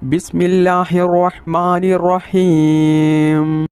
ബിസ്മില്ലാഹിർ റഹ്മാനിർ റഹീം.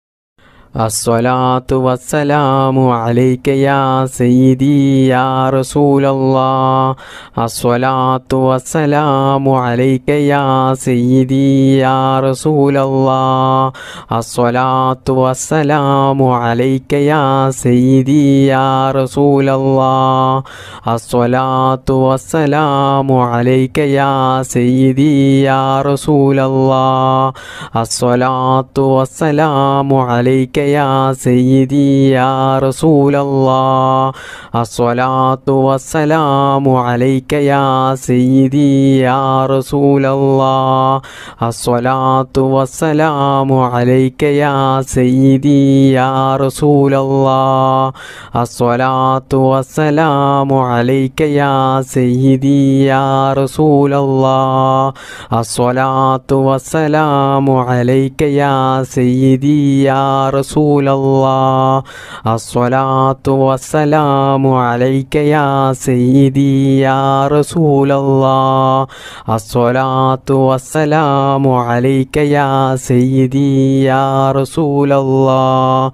അസ്സലാത്തു വസ്സലാമു അലൈക യാ സയ്യിദി യാ റസൂലല്ലാഹ്. അസ്സലാത്തു വസ്സലാമു അലൈക യാ സയ്യിദി യാ റസൂലല്ലാഹ്. അസ്സലാത്തു വസ്സലാമു അലൈക യാ സയ്യിദി യാ റസൂലല്ലാഹ്. അസ്സലാത്തു വസ്സലാമു അലൈക യാ സയ്യിദി യാ റസൂലല്ലാഹ്. അസ്സലാത്തു വസ്സലാമു അലൈക യാ സയ്യിദി യാ റസൂലല്ലാഹ്. അസ്സലാത്തു വസ്സലാമു അലൈക യാ സയ്യിദി യാ റസൂലല്ലാഹ്. അസ്സലാത്തു വസ്സലാമു അലൈക യാ സയ്യിദി യാ റസൂലല്ലാഹ്. അസ്സലാത്തു വസ്സലാമു അലൈക യാ സയ്യിദി യാ റസൂലല്ലാഹ്. അസ്സലാത്തു വസ്സലാമു അലൈക യാ സയ്യിദി യാ റസൂലല്ലാഹ്. അസ്സലാത്തു വസ്സലാമു അലൈക യാ സയ്യിദി യാ റസൂലല്ലാഹ്. അസ്സലാത്തു വസ്സലാമു അലൈക യാ സയ്യിദി യാ റസൂലല്ലാഹ്.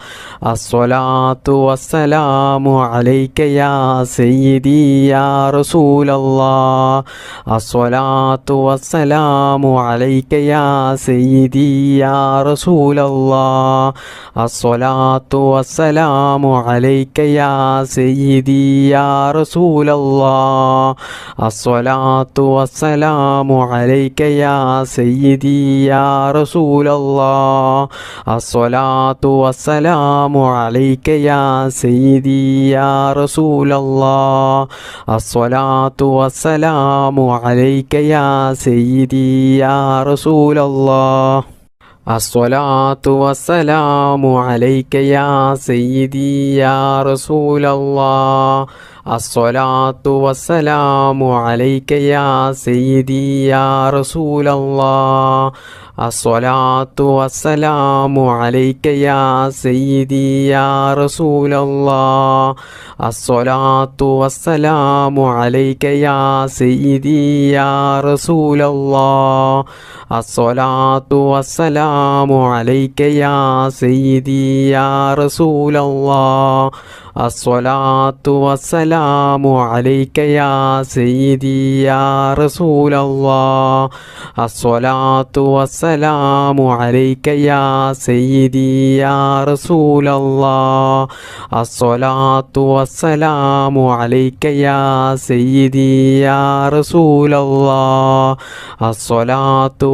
അസ്സലാത്തു വസ്സലാമു അലൈക യാ സയ്യിദി യാ റസൂലല്ലാഹ്. അസ്സലാത്തു വസ്സലാമു അലൈക യാ സയ്യിദി യാ റസൂലല്ലാഹ്. അസ്സലാത്തു വസ്സലാമു അലൈക യാ സയ്യിദി യാ റസൂലല്ലാഹ്. അസ്സലാത്തു വസ്സലാമു അലൈക യാ സയ്യിദി യാ റസൂലല്ലാഹ്. അസ്സലാത്തു വസ്സലാമു അലൈക യാ സയ്യിദി യാ റസൂലല്ലാഹ്. അസ്സലാത്തു വസ്സലാമു അലൈക യാ സയ്യിദി യാ റസൂലല്ലാഹ്. അസ്സലാത്തു വസ്സലാമു അലൈക യാ സയ്യിദി യാ റസൂലല്ലാഹ്. അസ്സലാത്തു വസ്സലാമു അലൈക യാ സയ്യിദി യാ റസൂലല്ലാഹ്. അസ്സലാത്തു വസ്സലാമു അലൈക യാ സയ്യിദി യാ റസൂലല്ലാഹ്. അസ്സലാത്തു വസ്സലാമു അലൈക യാ സയ്യിദി യാ റസൂലല്ലാഹ്. അസ്സലാത്തു വസ്സലാമു അലൈക യാ സയ്യിദി യാ റസൂലല്ലാഹ്. അസ്സലാത്തു വസ്സലാമു അലൈക യാ സയ്യിദി യാ റസൂലല്ലാഹ്. അസ്സലാത്തു വസ്സലാമു അലൈക യാ സയ്യിദി യാ റസൂലല്ലാഹ്. അസ്സലാത്തു വസ്സലാമു അലൈക യാ സയ്യിദി യാ റസൂലല്ലാഹ്. അസ്സലാത്തു വസ്സലാമു അലൈക യാ സയ്യിദി യാ റസൂലല്ലാഹ്. അസ്സലാത്തു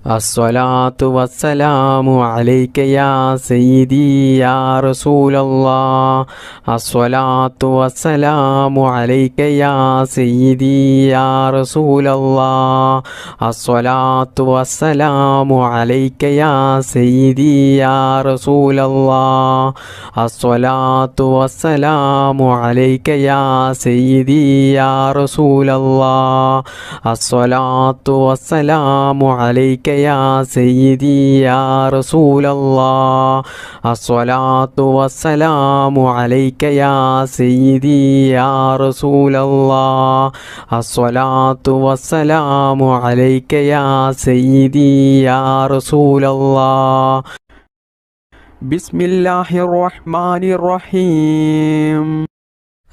വസ്സലാമു അലൈക യാ സയ്യിദി യാ റസൂലല്ലാഹ്. അസ്സലാത്തു വസ്സലാമു അലൈക യാ സയ്യിദി യാ റസൂലല്ലാഹ്. അസ്സലാത്തു വസ്സലാമു അലൈക യാ സയ്യിദി യാ റസൂലല്ലാഹ്. അസ്സലാത്തു വസ്സലാമു അലൈക യാ സയ്യിദി യാ റസൂലല്ലാഹ്. അസ്സലാത്തു വസ്സലാമു അലൈക യാ സയ്യിദി യാ റസൂലല്ലാഹ്. അസ്സലാത്തു വസ്സലാമു അലൈക യാ സയ്യിദി യാ റസൂലല്ലാഹ്. അസ്സലാത്തു വസ്സലാമു അലൈക യാ സയ്യിദി യാ റസൂലല്ലാഹ്. ബിസ്മില്ലാഹിർ റഹ്മാനിർ റഹീം.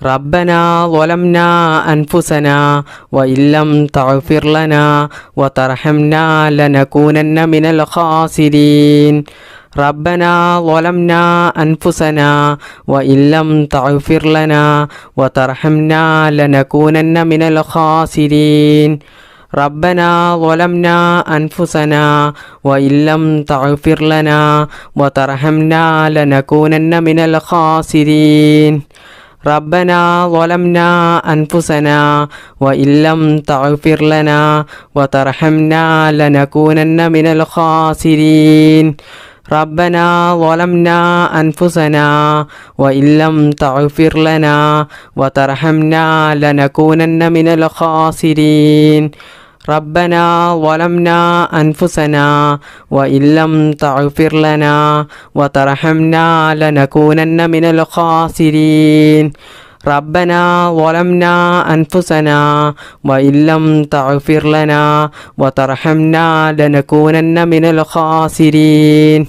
ربنا ظلمنا أنفسنا وإن لم تغفر لنا وترحمنا لنكونن من الخاسرين. ربنا ظلمنا أنفسنا وإن لم تغفر لنا وترحمنا لنكونن من الخاسرين. ربنا ظلمنا أنفسنا وإن لم تغفر لنا وترحمنا لنكونن من الخاسرين. ربنا ظلمنا أنفسنا وإن لم تغفر لنا وترحمنا لنكونن من الخاسرين. ربنا ظلمنا أنفسنا وإن لم تغفر لنا وترحمنا لنكونن من الخاسرين. ربنا ظلمنا أنفسنا وإن لم تغفر لنا وترحمنا لنكونن من الخاسرين. ربنا ظلمنا أنفسنا وإن لم تغفر لنا وترحمنا لنكونن من الخاسرين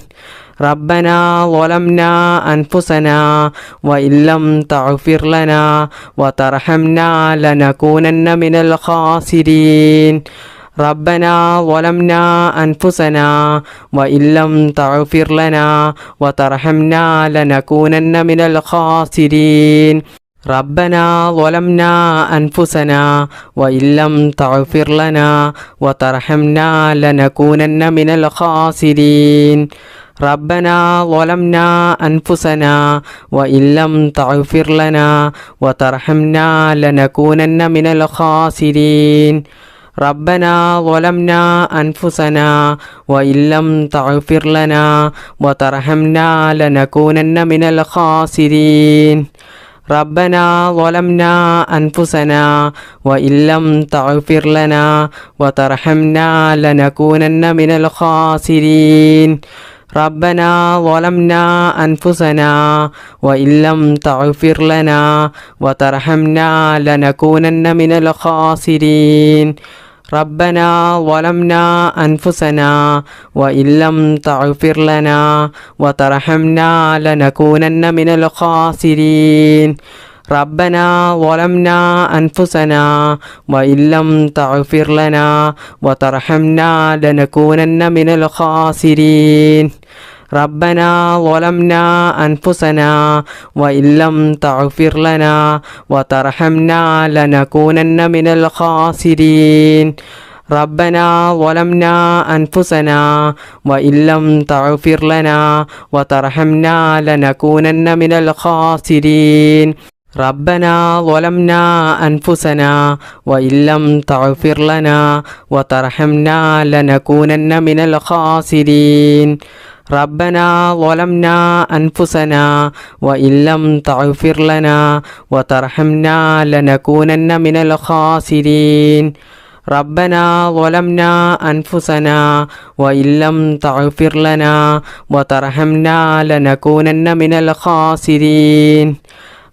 ربنا ظلمنا أنفسنا وإن لم تغفر لنا وترحمنا لنكونن من الخاسرين ربنا ظلمنا أنفسنا وإن لم تغفر لنا وترحمنا لنكونن من الخاسرين ربنا ظلمنا أنفسنا وإن لم تغفر لنا وترحمنا لنكونن من الخاسرين ربنا ظلمنا أنفسنا وإن لم تغفر لنا وترحمنا لنكونن من الخاسرين ربنا ظلمنا أنفسنا وإن لم تغفر لنا وترحمنا لنكونن من الخاسرين ربنا ظلمنا أنفسنا وإن لم تغفر لنا وترحمنا لنكونن من الخاسرين ربنا ظلمنا أنفسنا وإن لم تغفر لنا وترحمنا لنكونن من الخاسرين ربنا ظلمنا أنفسنا وإن لم تغفر لنا وترحمنا لنكونن من الخاسرين ربنا ظلمنا أنفسنا وإن لم تغفر لنا وترحمنا لنكونن من الخاسرين ربنا ظلمنا أنفسنا وإن لم تغفر لنا وترحمنا لنكونن من الخاسرين ربنا ظلمنا أنفسنا وإن لم تغفر لنا وترحمنا لنكونن من الخاسرين ربنا ظلمنا أنفسنا وإن لم تغفر لنا وترحمنا لنكونن من الخاسرين ربنا ظلمنا أنفسنا وإن لم تغفر لنا وترحمنا لنكونن من الخاسرين ربنا ظلمنا أنفسنا وإن لم تغفر لنا وترحمنا لنكونن من الخاسرين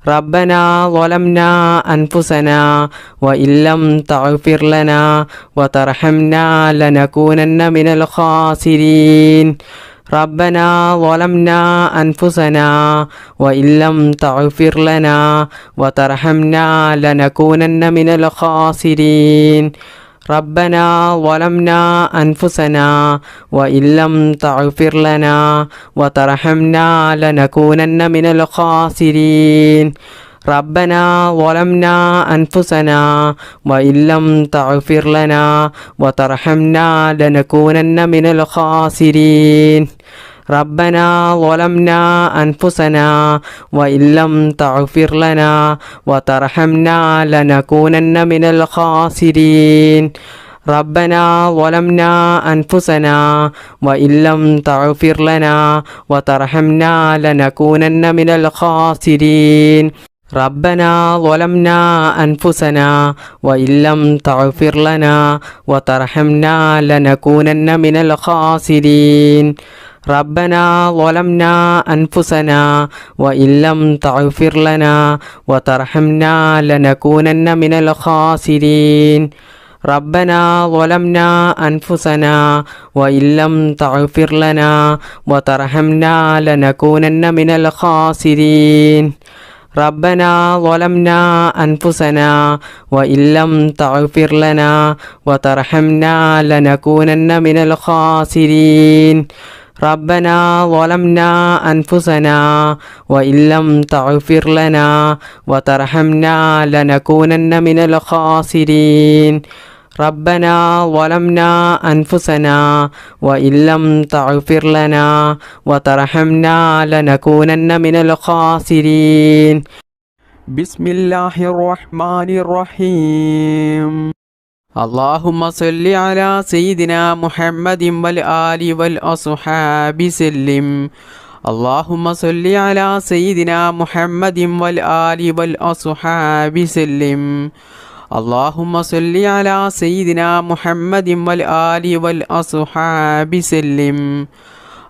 ربنا ظلمنا أنفسنا وإن لم تغفر لنا وترحمنا لنكونن من الخاسرين ربنا ظلمنا أنفسنا وإن لم تغفر لنا وترحمنا لنكونن من الخاسرين ربنا ظلمنا أنفسنا وإن لم تغفر لنا وترحمنا لنكونن من الخاسرين ربنا ظلمنا أنفسنا وإن لم تغفر لنا وترحمنا لنكونن من الخاسرين ربنا ظلمنا أنفسنا وإن لم تغفر لنا وترحمنا لنكونن من الخاسرين ربنا ظلمنا أنفسنا وإن لم تغفر لنا وترحمنا لنكونن من الخاسرين ربنا ظلمنا أنفسنا وإن لم تغفر لنا وترحمنا لنكونن من الخاسرين ربنا ظلمنا أنفسنا وإن لم تغفر لنا وترحمنا لنكونن من الخاسرين ربنا ظلمنا أنفسنا وإن لم تغفر لنا وترحمنا لنكونن من الخاسرين ربنا ظلمنا أنفسنا وإن لم تغفر لنا وترحمنا لنكونن من الخاسرين ربنا ظلمنا أنفسنا وإن لم تغفر لنا وترحمنا لنكونن من الخاسرين ربنا ظلمنا أنفسنا وإن لم تغفر لنا وترحمنا لنكونن من الخاسرين بسم الله الرحمن الرحيم اللهم صل على سيدنا محمد والآل والأصحاب سلم اللهم صل على سيدنا محمد والآل والأصحاب سلم اللهم صل على سيدنا محمد والآل والأصحاب سلم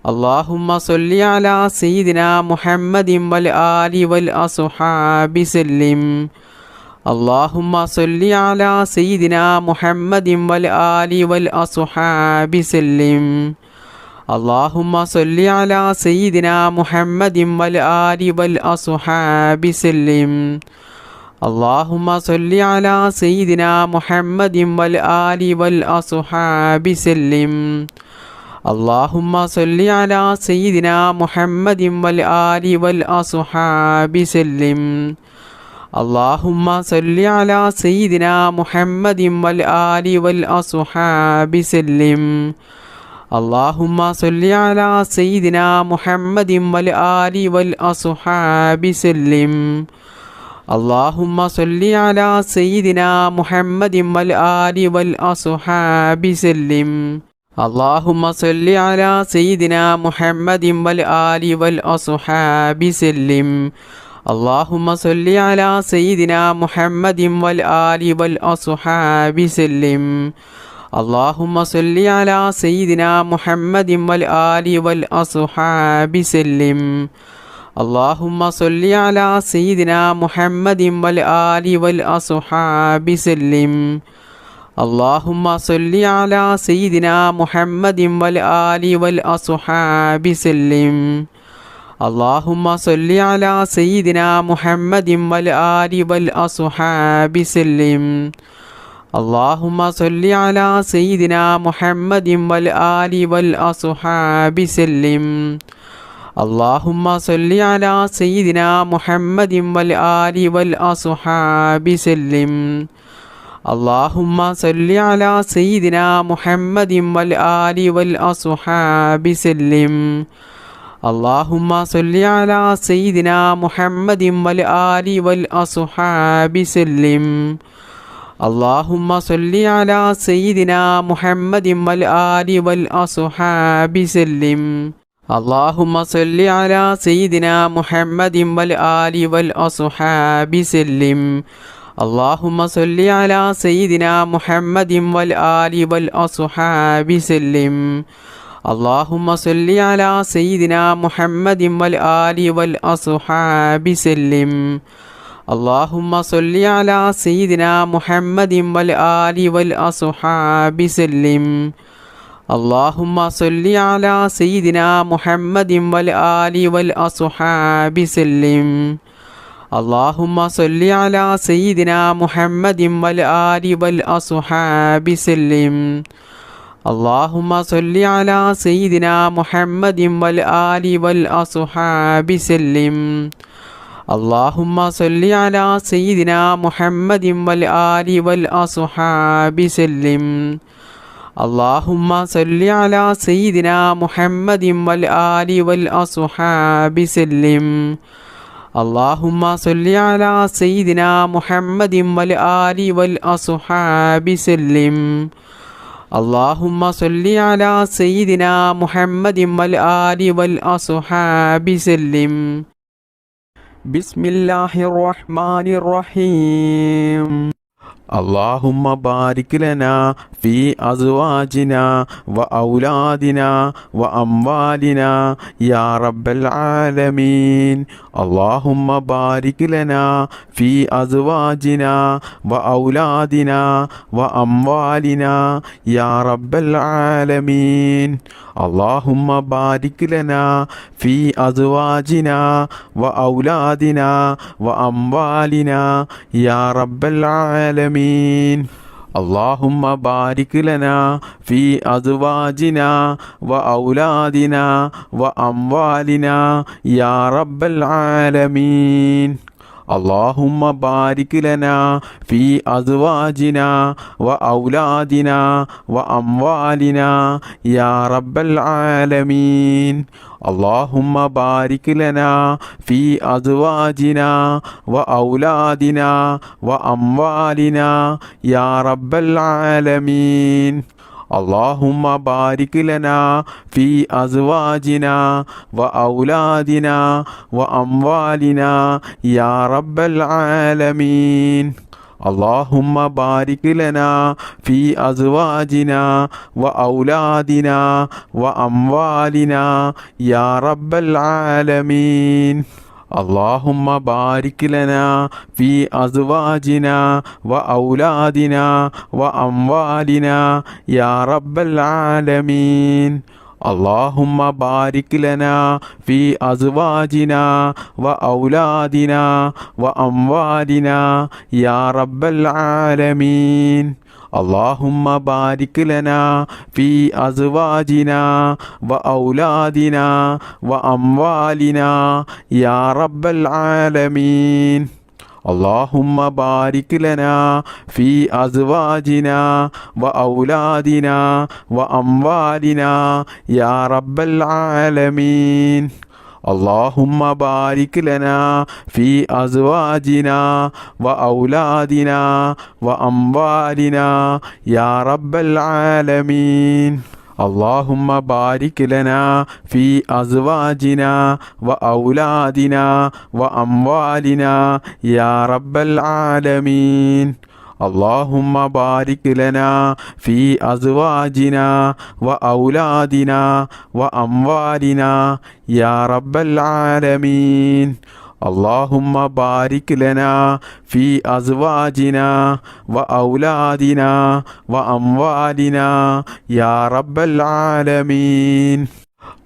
اللهم صل على سيدنا محمد والآل والأصحاب سلم. اللهم صل على سيدنا محمد والآل والأصحاب سلم. اللهم صل على سيدنا محمد والآل والأصحاب سلم. اللهم صل على سيدنا محمد والآل والأصحاب سلم. اللهم صل على سيدنا محمد والآل والأصحاب سلم. اللهم صل على سيدنا محمد والآل والأصحاب سلم. اللهم صل على سيدنا محمد والآل والأصحاب سلم. اللهم صل على سيدنا محمد والآل والأصحاب سلم. اللهم صل على سيدنا محمد والآل والأصحاب سلم. اللهم صل على سيدنا محمد والآل والأصحاب سلم. اللهم صل على سيدنا محمد والآل والأصحاب سلم. اللهم صل على سيدنا محمد والآل والأصحاب سلم. اللهم صل على سيدنا محمد والآل والأصحاب سلم. اللهم صل على سيدنا محمد والآل والأصحاب سلم. اللهم صل على سيدنا محمد والآل والأصحاب سلم. اللهم صل على سيدنا محمد والآل والأصحاب سلم. اللهم صل على سيدنا محمد والآل والأصحاب سلم. اللهم صل على سيدنا محمد والآل والأصحاب سلم. اللهم صل على سيدنا محمد والآل والأصحاب سلم. اللهم صل على سيدنا محمد والآل والأصحاب سلم. اللهم صل على سيدنا محمد والآل والأصحاب سلم. اللهم صل على سيدنا محمد والآل والأصحاب سلم. اللهم صل على سيدنا محمد والآل والأصحاب سلم. اللهم صل على سيدنا محمد والآل والأصحاب سلم. اللهم صل على سيدنا محمد والآل والأصحاب سلم. اللهم صل على سيدنا محمد والآل والأصحاب سلم. اللهم صل على سيدنا محمد والآل والأصحاب سلم. اللهم صل على سيدنا محمد والآل والأصحاب سلم. اللهم صل على سيدنا محمد والآل والأصحاب سلم. اللهم صل على سيدنا محمد والآل والأصحاب سلم. بسم الله الرحمن الرحيم. اللهم بارك لنا في أزواجنا وأولادنا وأموالنا يا رب العالمين. اللهم بارك لنا في أزواجنا وأولادنا وأموالنا يا رب العالمين. اللهم بارك لنا في أزواجنا وأولادنا وأموالنا يا رب العالمين. اللهم بارك لنا في أزواجنا وأولادنا وأموالنا يا رب العالمين. اللهم بارك لنا في أزواجنا وأولادنا وأموالنا يا رب العالمين. اللهم بارك لنا في أزواجنا وأولادنا وأموالنا يا رب العالمين. اللهم بارك لنا في أزواجنا وأولادنا وأموالنا يا رب العالمين. اللهم بارك لنا في أزواجنا وأولادنا وأموالنا يا رب العالمين. اللهم بارك لنا في أزواجنا وأولادنا وأموالنا يا رب العالمين. اللهم بارك لنا في أزواجنا وأولادنا وأموالنا يا رب العالمين. اللهم بارك لنا في أزواجنا وأولادنا وأموالنا يا رب العالمين. اللهم بارك لنا في أزواجنا وأولادنا وأموالنا يا رب العالمين. اللهم بارك لنا في أزواجنا وأولادنا وأموالنا يا رب العالمين. اللهم بارك لنا في أزواجنا وأولادنا وأموالنا يا رب العالمين. اللهم بارك لنا في أزواجنا وأولادنا وأموالنا يا رب العالمين. اللهم بارك لنا في أزواجنا وأولادنا وأموالنا يا رب العالمين.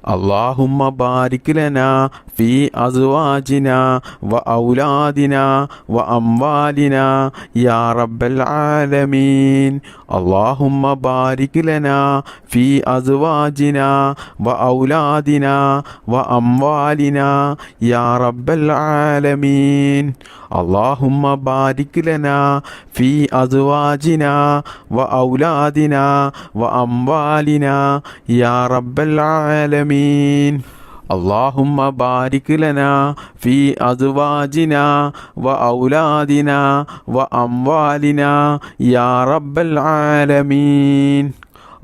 اللهم بارك لنا في أزواجنا وأولادنا وأموالنا يا رب العالمين. اللهم بارك لنا في أزواجنا وأولادنا وأموالنا يا رب العالمين. اللهم بارك لنا في أزواجنا وأولادنا وأموالنا يا رب العالمين. اللهم بارك لنا في أزواجنا وأولادنا وأموالنا يا رب العالمين.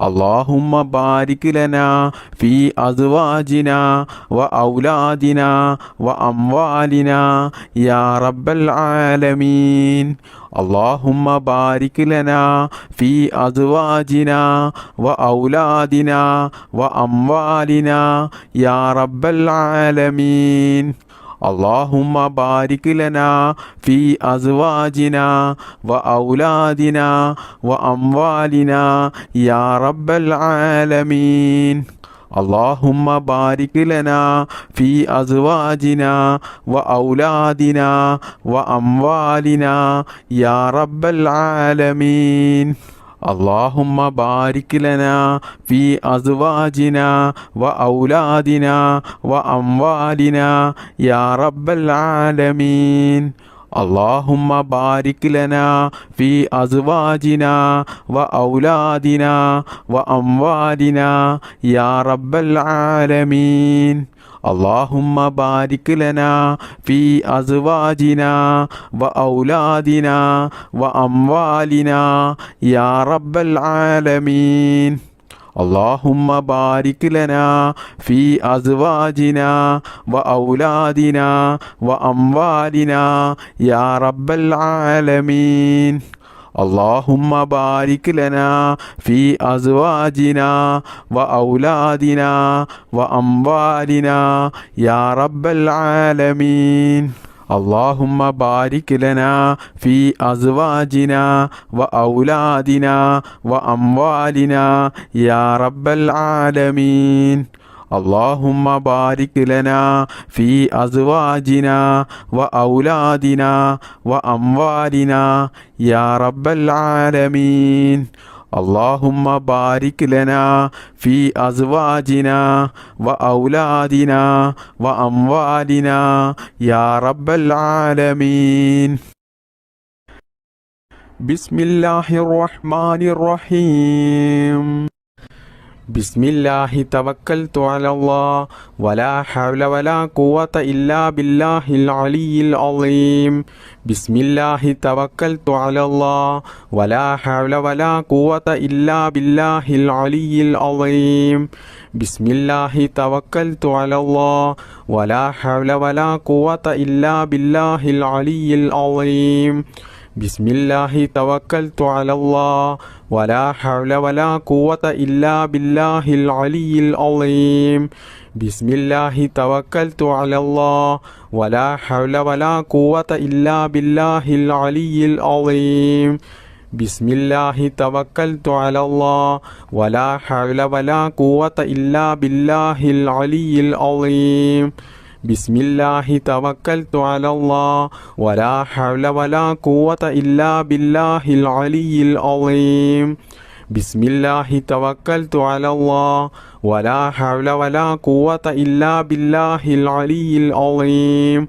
اللهم بارك لنا في أزواجنا وأولادنا وأموالنا يا رب العالمين. اللهم بارك لنا في أزواجنا وأولادنا وأموالنا يا رب العالمين. اللهم بارك لنا في أزواجنا وأولادنا وأموالنا يا رب العالمين. اللهم بارك لنا في أزواجنا وأولادنا وأموالنا يا رب العالمين. اللهم بارك لنا في أزواجنا وأولادنا وأموالنا يا رب العالمين. اللهم بارك لنا في أزواجنا وأولادنا وأموالنا يا رب العالمين. اللهم بارك لنا في أزواجنا وأولادنا وأموالنا يا رب العالمين. اللهم بارك لنا في أزواجنا وأولادنا وأموالنا يا رب العالمين. اللهم بارك لنا في أزواجنا وأولادنا وأموالنا يا رب العالمين. اللهم بارك لنا في أزواجنا وأولادنا وأموالنا يا رب العالمين. اللهم بارك لنا في أزواجنا وأولادنا وأموالنا يا رب العالمين. اللهم بارك لنا في أزواجنا وأولادنا وأموالنا يا رب العالمين. بسم الله الرحمن الرحيم. بسم الله توكلت على الله ولا حول ولا قوة إلا بالله العلي العظيم. بسم الله توكلت على الله ولا حول ولا قوة إلا بالله العلي العظيم. بسم الله توكلت على الله ولا حول ولا قوة إلا بالله العلي العظيم. ബിസ്മില്ലാഹി തവക്കൽതു അലല്ലാഹ് വലാ ഹൗല വലാ ഖുവത ഇല്ലാ ബില്ലാഹിൽ അലിയിൽ അളീം. ബിസ്മില്ലാഹി തവക്കൽതു അലല്ലാഹ് വലാ ഹൗല വലാ ഖുവത ഇല്ലാ ബില്ലാഹിൽ അലിയിൽ അളീം. ബിസ്മില്ലാഹി തവക്കൽതു അലല്ലാഹ് വലാ ഹൗല വലാ ഖുവത ഇല്ലാ ബില്ലാഹിൽ അലിയിൽ അളീം. ബിസ്മില്ലാഹി തവക്കൽതു അലല്ലാഹ് വലാ ഹൗല വലാ ഖുവത ഇല്ലാ ബില്ലാഹിൽ അലിയിൽ അളീം. ബിസ്മില്ലാഹി തവക്കൽതു അലല്ലാഹ് വലാ ഹൗല വലാ ഖുവത ഇല്ലാ ബില്ലാഹിൽ അലിയിൽ അളീം.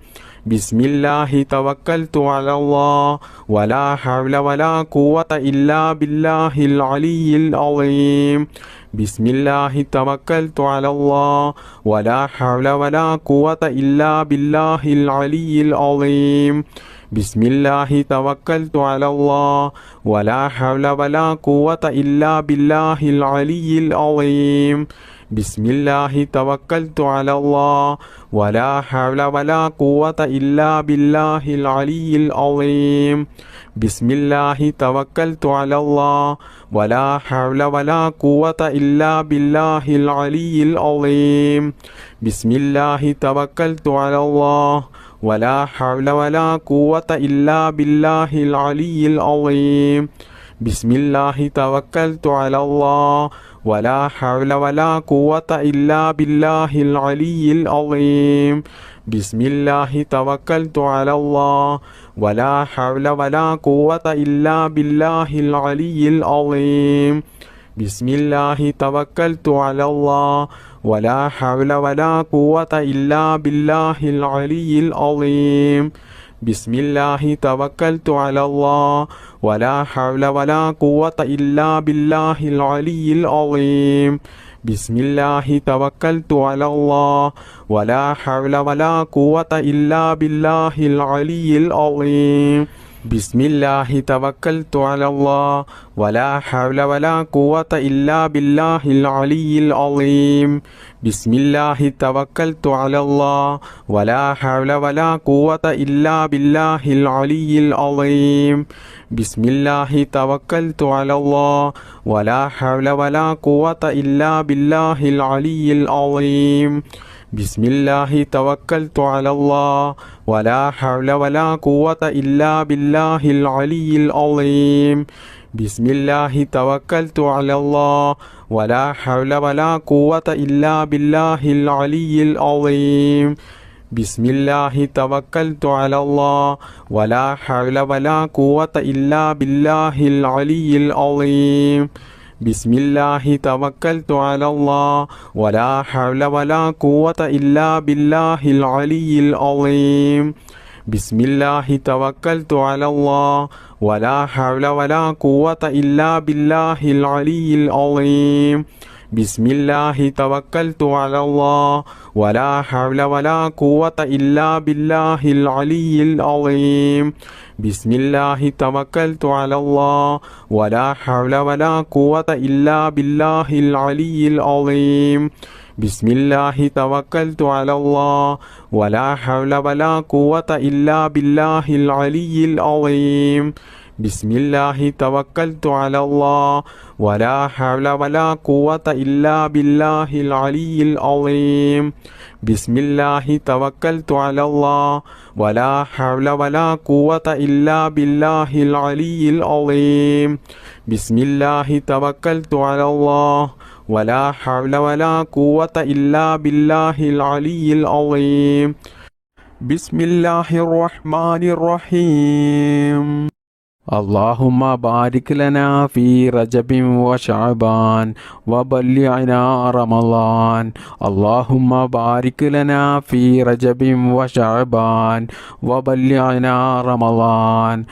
ബിസ്മില്ലാഹി തവക്കൽതു അലല്ലാഹ് വലാ ഹൗല വലാ ഖുവത ഇല്ലാ ബില്ലാഹിൽ അലിയിൽ അളീം. ബിസ്മില്ലാഹി തവക്കൽതു അലല്ലാഹ് വലാ ഹൗല വലാ ഖുവത ഇല്ലാ ബില്ലാഹിൽ അലിയിൽ അളീം. ബിസ്മില്ലാഹി തവക്കൽതു അലല്ലാഹ് വലാ ഹൗല വലാ ഖുവത ഇല്ലാ ബില്ലാഹിൽ അലിയിൽ അളീം. ബിസ്മില്ലാഹി തവക്കൽതു അലല്ലാഹ് വലാ ഹൗല വലാ ഖുവത ഇല്ലാ ബില്ലാഹിൽ അലിയിൽ അളീം. ബിസ്മില്ലാഹി തവക്കൽതു അലല്ലാഹ് വലാ ഹൗല വലാ ഖുവത ഇല്ലാ ബില്ലാഹിൽ അലിയിൽ അളീം. ബിസ്മില്ലാഹി തവക്കൽതു അലല്ലാഹ് വലാ ഹൗല വലാ ഖുവത ഇല്ലാ ബില്ലാഹിൽ അലിയിൽ അളീം. ബിസ്മില്ലാഹി തവക്കൽതു അലല്ലാഹ് വലാ ഹൗല വലാ ഖുവത ഇല്ലാ ബില്ലാഹിൽ അലിയിൽ അളീം. ബിസ്മില്ലാഹി തവക്കൽതു അലല്ലാഹ് വലാ ഹൗല വലാ ഖുവത ഇല്ലാ ബില്ലാഹിൽ അലിയിൽ അളീം. ബിസ്മില്ലാഹി തവക്കൽതു അലല്ലാഹ് വലാ ഹൗല വലാ ഖുവത ഇല്ലാ ബില്ലാഹിൽ അലിയിൽ അളീം. ബിസ്മില്ലാഹി തവക്കൽതു അലല്ലാഹ് വലാ ഹൗല വലാ ഖുവത ഇല്ലാ ബില്ലാഹിൽ അലിയിൽ അളീം. ബിസ്മില്ലാഹി തവക്കൽതു അലല്ലാഹ് വലാ ഹൗല വലാ ഖുവത ഇല്ലാ ബില്ലാഹിൽ അലിയിൽ അളീം. ബിസ്മില്ലാഹി തവക്കൽതു അലല്ലാഹ് വലാ ഹൗല വലാ ഖുവത ഇല്ലാ ബില്ലാഹിൽ അലിയിൽ അളീം. ബിസ്മില്ലാഹി തവക്കൽതു അലല്ലാഹ് വലാ ഹൗല വലാ ഖുവത ഇല്ലാ ബില്ലാഹിൽ അലിയിൽ അളീം. ബിസ്മില്ലാഹി തവക്കൽതു അലല്ലാഹ് വലാ ഹൗല വലാ ഖുവത ഇല്ലാ ബില്ലാഹിൽ അലിയിൽ അളീം. ബിസ്മില്ലാഹി തവക്കൽതു അലല്ലാഹ് വലാ ഹൗല വലാ ഖുവത ഇല്ലാ ബില്ലാഹിൽ അലിയിൽ അളീം. ബിസ്മില്ലാഹി തവക്കൽതു അലല്ലാഹ് വലാ ഹൗല വലാ ഖുവത ഇല്ലാ ബില്ലാഹിൽ അലിയിൽ അളീം. ബിസ്മില്ലാഹി തവക്കൽതു അലല്ലാഹ് വലാ ഹൗല വലാ ഖുവത ഇല്ലാ ബില്ലാഹിൽ അലിയിൽ അളീം. ബിസ്മില്ലാഹി തവക്കൽതു അലല്ലാഹ് വലാ ഹൗല വലാ ഖുവത ഇല്ലാ ബില്ലാഹിൽ അലിയിൽ അളീം. ബിസ്മില്ലാഹി തവക്കൽതു അലല്ലാഹ് വലാ ഹൗല വലാ ഖുവത ഇല്ലാ ബില്ലാഹിൽ അലിയിൽ അളീം. ബിസ്മില്ലാഹി തവക്കൽതു അലല്ലാഹ് വലാ ഹൗല വലാ ഖുവത ഇല്ലാ ബില്ലാഹിൽ അലിയിൽ അളീം. ബിസ്മില്ലാഹി തവക്കൽതു അലല്ലാഹ് വലാ ഹൗല വലാ ഖുവത ഇല്ലാ ബില്ലാഹിൽ അലിയിൽ അളീം. ബിസ്മില്ലാഹി തവക്കൽതു അലല്ലാഹ് വലാ ഹൗല വലാ ഖുവത ഇല്ലാ ബില്ലാഹിൽ അലിയിൽ അളീം. ബിസ്മില്ലാഹി തവക്കൽതു അലല്ലാഹ് വലാ ഹൗല വലാ ഖുവത ഇല്ലാ ബില്ലാഹിൽ അലിയിൽ അളീം. ബിസ്മില്ലാഹി തവക്കൽതു അലല്ലാഹ് വലാ ഹൗല വലാ ഖുവത ഇല്ലാ ബില്ലാഹിൽ അലിയിൽ അളീം. ബിസ്മില്ലാഹി തവക്കൽതു അലല്ലാഹ് വലാ ഹൗല വലാ ഖുവത ഇല്ലാ ബില്ലാഹിൽ അലിയിൽ അളീം. ബിസ്മില്ലാഹിർ റഹ്മാനിർ റഹീം. اللهم بارك لنا في رجب وشعبان وبلغنا رمضان. اللهم بارك لنا في رجب وشعبان وبلغنا رمضان.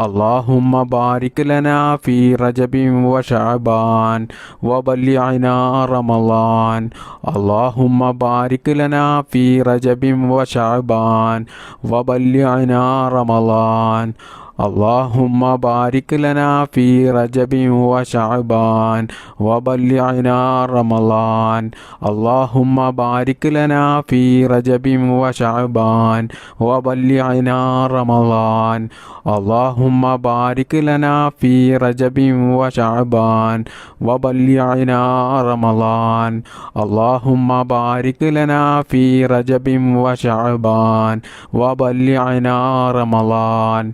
اللهم بارك لنا في رجب وشعبان وبلغنا رمضان. اللهم بارك لنا في رجب وشعبان وبلغنا رمضان. اللهم بارك لنا في رجب وشعبان وبلغنا رمضان اللهم بارك لنا في رجب وشعبان وبلغنا رمضان اللهم بارك لنا في رجب وشعبان وبلغنا رمضان اللهم بارك لنا في رجب وشعبان وبلغنا رمضان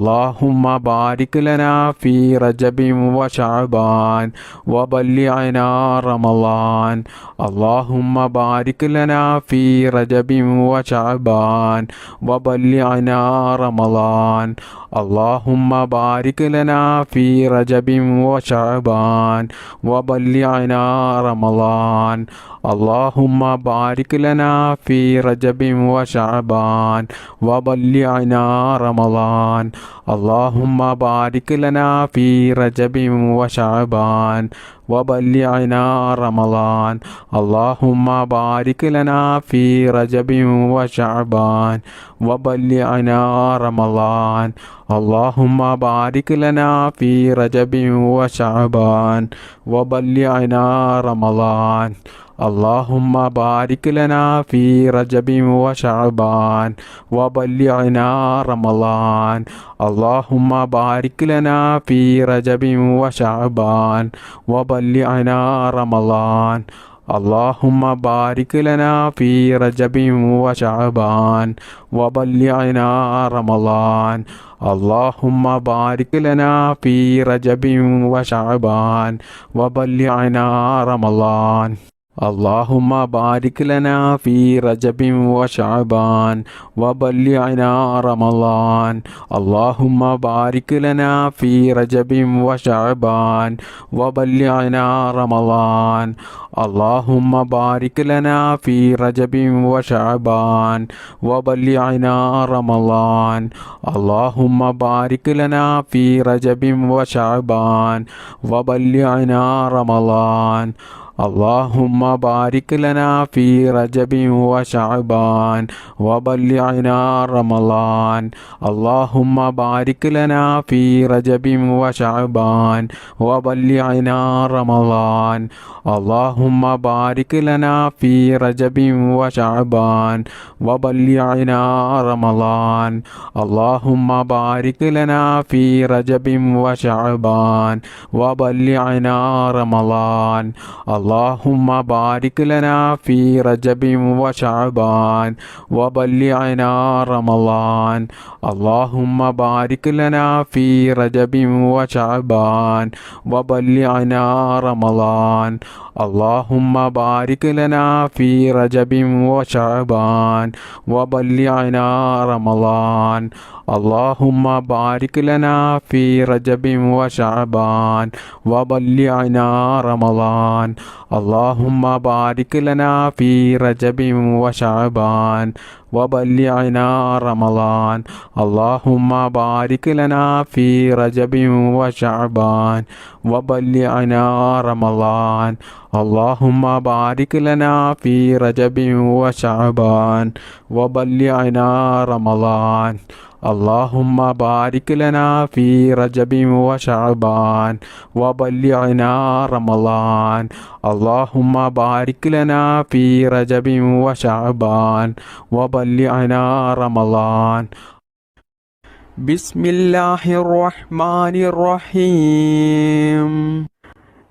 اللهم بارك لنا في رجب وشعبان وبلغنا رمضان اللهم بارك لنا في رجب وشعبان وبلغنا رمضان اللهم بارك لنا في رجب وشعبان وبلغنا رمضان اللهم بارك لنا في رجب وشعبان وبلغنا رمضان اللهم بارك لنا في رجب وشعبان وبلغنا رمضان اللهم بارك لنا في رجب وشعبان وبلغنا رمضان اللهم بارك لنا في رجب وشعبان وبلغنا رمضان اللهم بارك لنا في رجب وشعبان وبلغنا رمضان اللهم بارك لنا في رجب وشعبان وبلغنا رمضان اللهم بارك لنا في رجب وشعبان وبلغنا رمضان اللهم بارك لنا في رجب وشعبان وبلغنا رمضان اللهم بارك لنا في رجب وشعبان وبلغنا رمضان اللهم بارك لنا في رجب وشعبان وبلغنا رمضان اللهم بارك لنا في رجب وشعبان وبلغنا رمضان اللهم بارك لنا في رجب وشعبان وبلغنا رمضان اللهم بارك لنا في رجب وشعبان وبلغنا رمضان اللهم بارك لنا في رجب وشعبان وبلغنا رمضان اللهم بارك لنا في رجب وشعبان وبلغنا رمضان اللهم بارك لنا في رجب وشعبان وبلغنا رمضان اللهم بارك لنا في رجب وشعبان وبلغنا رمضان اللهم بارك لنا في رجب وشعبان وبلغنا رمضان اللهم بارك لنا في رجب وشعبان وبلغنا رمضان اللهم بارك لنا في رجب وشعبان وبلغنا رمضان اللهم بارك لنا في رجب وشعبان وبلغنا رمضان اللهم بارك لنا في رجب وشعبان وبلغنا رمضان اللهم بارك لنا في رجب وشعبان وبلغنا رمضان اللهم بارك لنا في رجب وشعبان وبلغنا رمضان اللهم بارك لنا في رجب وشعبان وبلغنا رمضان بسم الله الرحمن الرحيم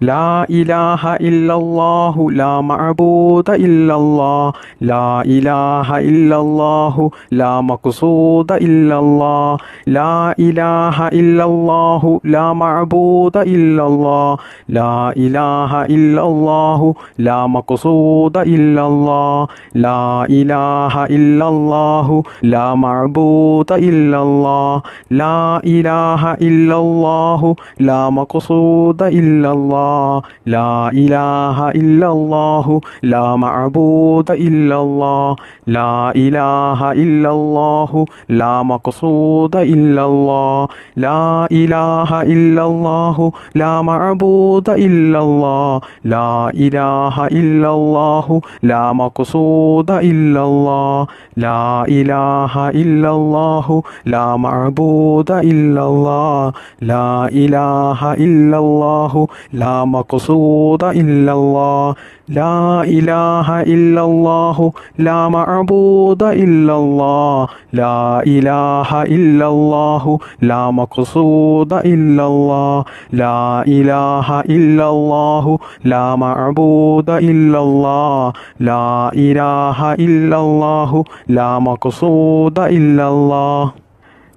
لا إله إلا الله لا معبود إلا الله لا إله إلا الله لا مقصود إلا الله لا إله إلا الله لا معبود إلا الله لا إله إلا الله لا مقصود إلا الله لا إله إلا الله لا معبود إلا الله لا إله إلا الله لا مقصود إلا الله الله لا إله إلا الله لا معبود إلا الله لا إله إلا الله لا مقصود إلا الله لا إله إلا الله لا معبود إلا الله لا إله إلا الله لا مقصود إلا الله لا إله إلا الله لا معبود إلا الله لا إله إلا الله لا مقصود إلا الله لا إله إلا الله لا معبود إلا الله لا إله إلا الله لا مقصود إلا الله لا إله إلا الله لا معبود إلا الله لا إله إلا الله لا مقصود إلا الله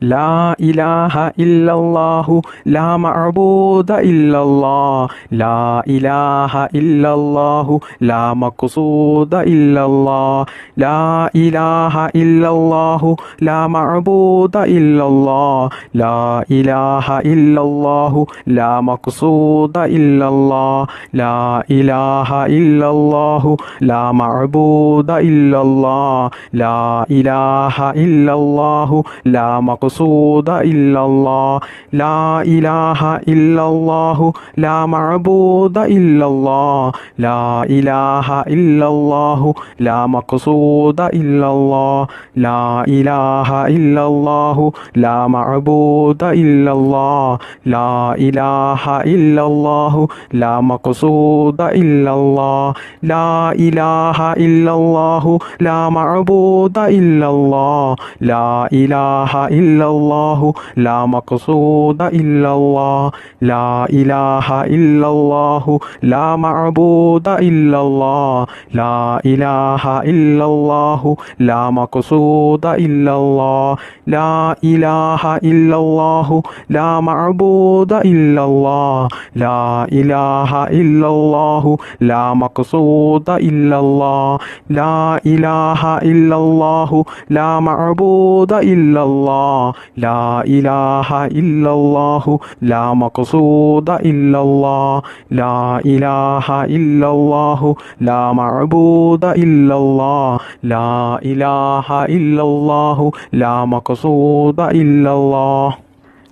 لا إله إلا الله لا معبود إلا الله لا إله إلا الله لا مقصود إلا الله لا إله إلا الله لا معبود إلا الله لا إله إلا الله لا مقصود إلا الله لا إله إلا الله لا معبود إلا الله لا إله إلا الله لا مقصود إلا الله لا إله إلا الله لا معبود إلا الله لا إله إلا الله لا مقصود إلا الله لا إله إلا الله لا معبود إلا الله لا إله إلا الله لا مقصود إلا الله لا إله إلا الله لا معبود إلا الله لا إله إلا الله لا مقصود إلا الله لا إله إلا الله لا معبود إلا الله لا إله إلا الله لا مقصود إلا الله لا إله إلا الله لا معبود إلا الله لا إله إلا الله لا مقصود إلا الله لا إله إلا الله لا معبود إلا الله لا إله إلا الله لا مقصود إلا الله لا إله إلا الله لا معبود إلا الله لا إله إلا الله لا مقصود إلا الله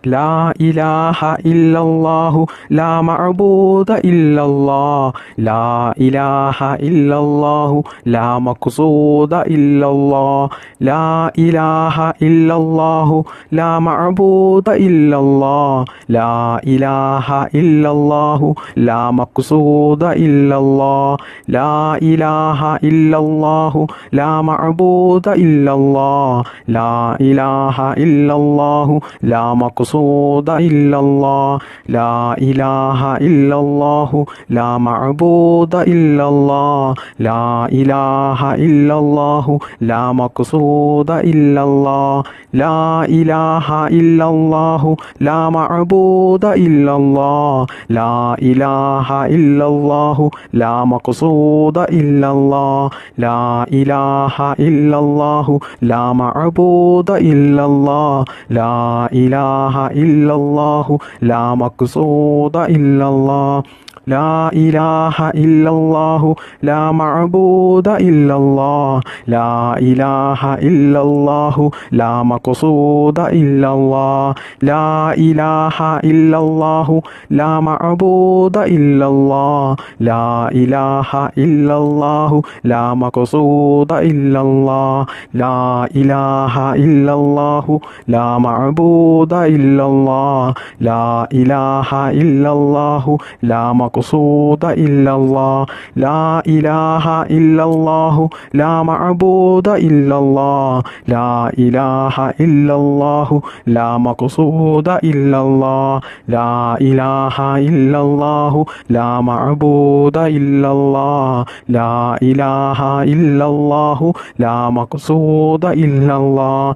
لا إله إلا الله لا معبود إلا الله لا إله إلا الله لا مقصود إلا الله لا إله إلا الله لا معبود إلا الله لا إله إلا الله لا مقصود إلا الله لا إله إلا الله لا معبود إلا الله لا إله إلا الله لا مقصود إلا الله لا إله إلا الله لا معبود إلا الله لا إله إلا الله لا مقصود إلا الله لا إله إلا الله لا معبود إلا الله لا إله إلا الله لا مقصود إلا الله لا إله إلا الله لا معبود إلا الله لا إله إلا الله لا مقصود إلا الله لا إله إلا الله لا معبود إلا الله لا إله إلا الله لا مقصود إلا الله لا إله إلا الله لا معبود إلا الله لا إله إلا الله لا مقصود إلا الله لا إله إلا الله لا معبود إلا الله لا إله إلا الله لا مقصود إلا الله لا إله إلا الله لا معبود إلا الله لا إله إلا الله لا مقصود إلا الله لا إله إلا الله لا معبود إلا الله لا إله إلا الله لا مقصود إلا الله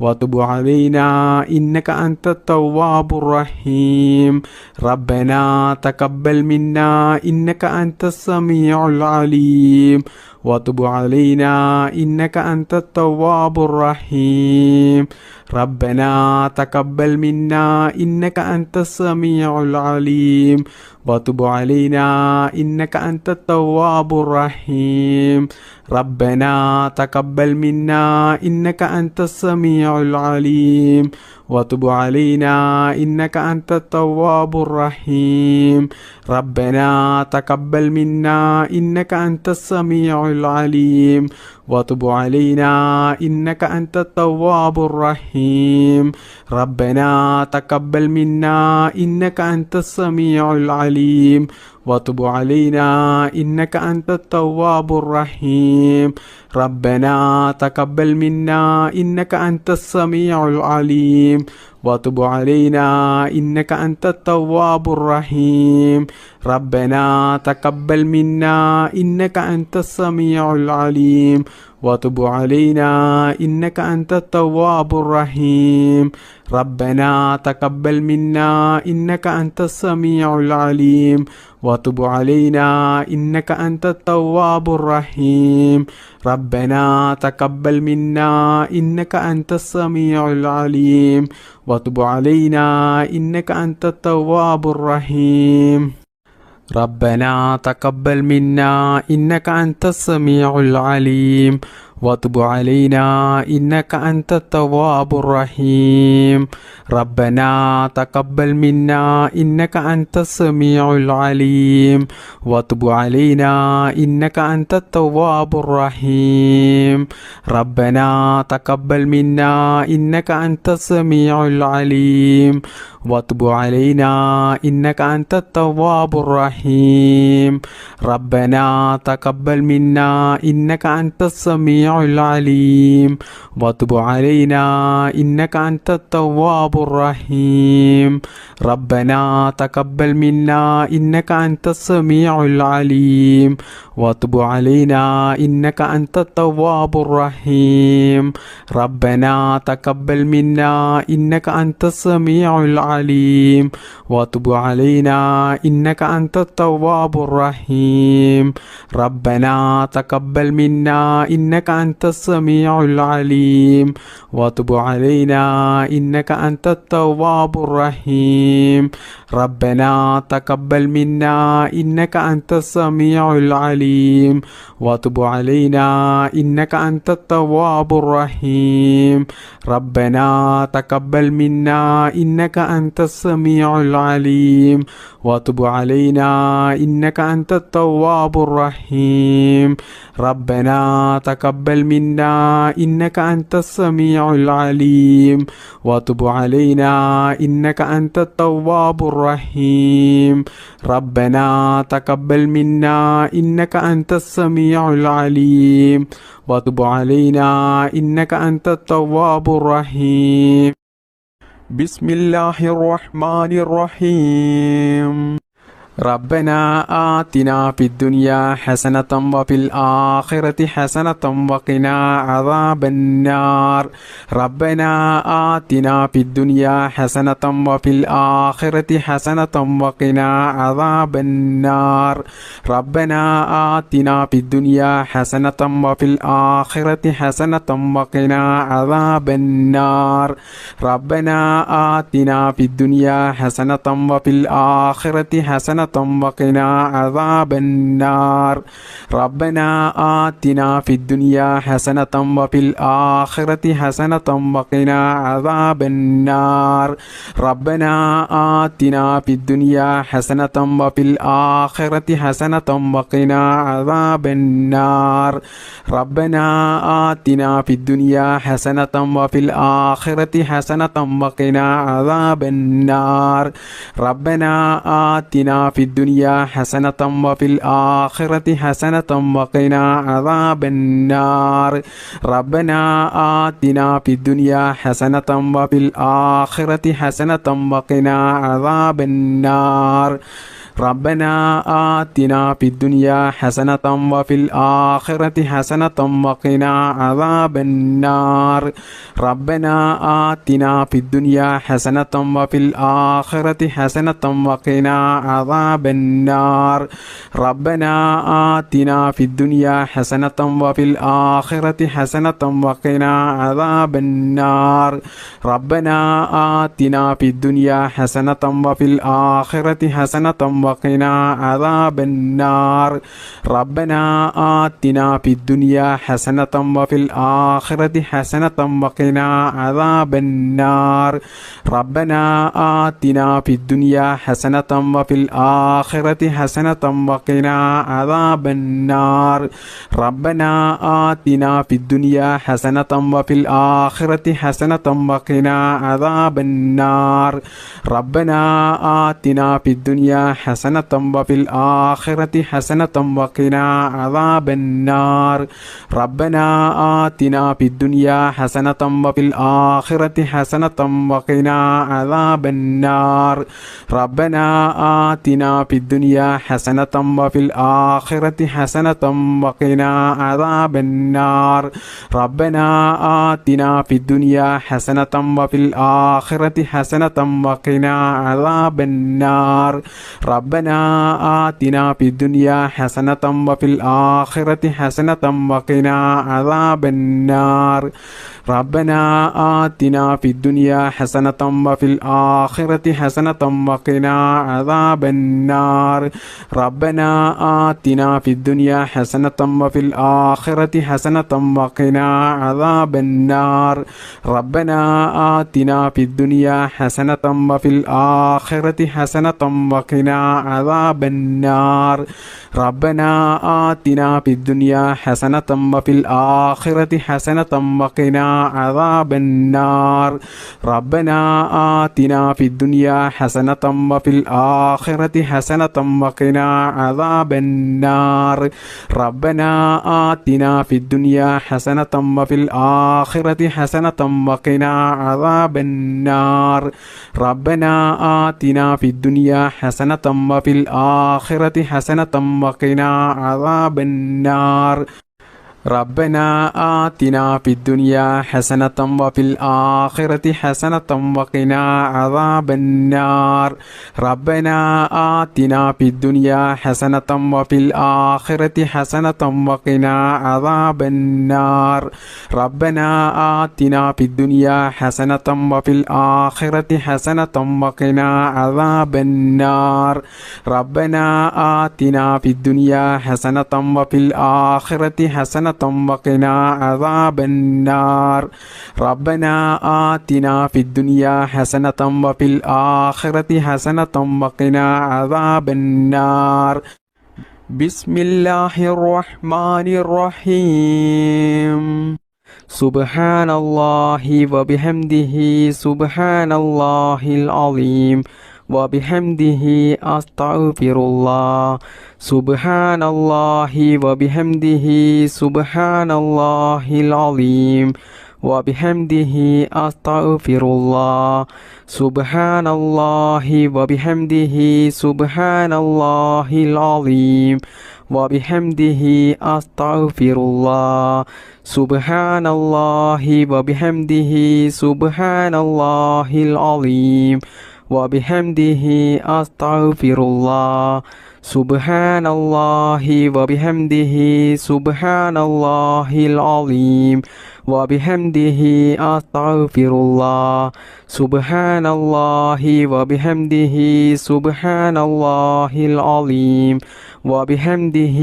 وتب علينا إنك أنت التواب الرحيم ربنا تقبل منا إنك أنت السميع العليم وتب علينا إنك أنت التواب الرحيم ربنا تقبل منا إنك أنت السميع العليم وتب علينا إنك أنت التواب الرحيم ربنا تقبل منا إنك أنت السميع العليم وتب علينا إنك أنت التواب الرحيم ربنا تقبل منا إنك أنت السميع العليم وتب علينا إنك أنت التواب الرحيم ربنا تقبل منا إنك أنت السميع العليم وتب علينا إنك أنت التواب الرحيم ربنا تقبل منا إنك أنت السميع العليم وتب علينا إنك أنت التواب الرحيم ربنا تقبل منا إنك أنت السميع العليم وتب علينا إنك أنت التواب الرحيم ربنا تقبل منا إنك أنت السميع العليم وتب علينا إنك أنت التواب الرحيم ربنا تقبل منا إنك أنت السميع العليم وتب علينا إنك أنت التواب الرحيم ربنا تقبل منا إنك أنت السميع العليم وتب علينا إنك أنت التواب الرحيم ربنا تقبل منا إنك أنت السميع العليم وتب علينا إنك أنت التواب الرحيم ربنا تقبل منا إنك أنت السميع العليم وتب علينا إنك أنت التواب الرحيم ربنا تقبل منا إنك أنت السميع العليم وتب علينا إنك أنت التواب الرحيم ربنا تقبل منا إنك أنت السميع العليم وتب علينا إنك أنت التواب الرحيم ربنا تقبل منا إنك أنت السميع العليم وتب علينا إنك أنت التواب الرحيم ربنا تقبل منا إنك أنت السميع العليم وتب علينا إنك أنت التواب الرحيم ربنا تقبل منا إنك أنت السميع العليم وتب علينا إنك أنت التواب الرحيم ربنا تقبل منا إنك أنت السميع العليم وتب علينا إنك أنت التواب الرحيم ربنا تقبل منا إنك أنت السميع العليم وتب علينا إنك أنت التواب الرحيم ربنا تقبل منا إنك أنت السميع العليم وتب علينا إنك أنت التواب الرحيم بسم الله الرحمن الرحيم ربنا آتنا في الدنيا حسنة وفي الآخرة حسنة وقنا عذاب النار ربنا آتنا في الدنيا حسنة وفي الآخرة حسنة وقنا عذاب النار ربنا آتنا في الدنيا حسنة وفي الآخرة حسنة وقنا عذاب النار ربنا آتنا في الدنيا حسنة وفي الآخرة حسنة وقنا عذاب النار ربنا آتنا في الدنيا حسنة وفي الآخرة حسنة وقنا عذاب النار ربنا آتنا في الدنيا حسنة وفي الآخرة حسنة وقنا عذاب النار ربنا آتنا في الدنيا حسنة وفي الآخرة حسنة وقنا عذاب النار ربنا آتنا في الدنيا حسنة وفي الآخرة حسنة وقنا عذاب النار ربنا آتنا في الدنيا حسنة وفي الآخرة حسنة وقنا عذاب النار ربنا آتنا في الدنيا حسنة وفي الآخرة حسنة وقنا عذاب النار ربنا آتنا في الدنيا حسنة وفي الآخرة حسنة وقنا عذاب النار ربنا آتنا في الدنيا حسنة وفي الآخرة حسنة وقنا عذاب النار ربنا آتنا في الدنيا حسنة وفي الآخرة حسنة وقنا عذاب النار ربنا آتنا في الدنيا حسنة وفي الآخرة حسنة وقنا عذاب النار ربنا آتنا في الدنيا حسنة وفي الآخرة حسنة وقنا عذاب النار ربنا آتنا في الدنيا حسنة وفي الآخرة حسنة وقنا عذاب النار ربنا آتنا في الدنيا حسنة وفي الآخرة حسنة وقنا عذاب النار ربنا آتنا في الدنيا حسنة وفي الآخرة حسنة وقنا عذاب النار ربنا آتنا في الدنيا حسنة وفي الآخرة حسنة وقنا عذاب النار ربنا آتنا في الدنيا حسنة وفي الآخرة حسنة وقنا عذاب النار ربنا آتنا في الدنيا حسنة وفي الآخرة حسنة وقنا عذاب النار ربنا آتنا في الدنيا حسنة وفي الآخرة حسنة وقنا عذاب النار ربنا آتنا في الدنيا حسنة وفي الآخرة حسنة وقنا عذاب النار ربنا آتنا في الدنيا حسنة وفي الآخرة حسنة وقنا عذاب النار ربنا آتنا في الدنيا حسنة وفي الآخرة حسنة وقنا عذاب النار ربنا آتنا في الدنيا حسنة وفي الآخرة حسنة وقنا عذاب النار ربنا آتنا في الدنيا حسنة وفي الآخرة حسنة وقنا عذاب النار ربنا آتنا في الدنيا حسنة وفي الآخرة حسنة وقنا عذاب النار ربنا آتنا في الدنيا حسنة وفي الآخرة حسنة وقنا عذاب النار ربنا آتنا في الدنيا حسنة وفي الآخرة حسنة وقنا عذاب النار ربنا آتنا في الدنيا حسنة وفي الآخرة حسنة وقنا عذاب النار ربنا آتنا في الدنيا حسنة وفي الآخرة حسنة وقنا عذاب النار ربنا آتنا في الدنيا حسنة وفي الآخرة حسنة وقنا عذاب النار بسم الله الرحمن الرحيم سبحان الله وبحمده سبحان الله العظيم وبحمده أستغفر الله سبحان الله وبحمده سبحان الله العظيم وبحمده أستغفر الله سبحان الله وبحمده سبحان الله العظيم وبحمده أستغفر الله سبحان الله وبحمده سبحان الله العظيم وبحمده أستغفر الله سبحان الله وبحمده سبحان الله العظيم وبحمده أستغفر الله سبحان الله وبحمده سبحان الله العظيم وبحمده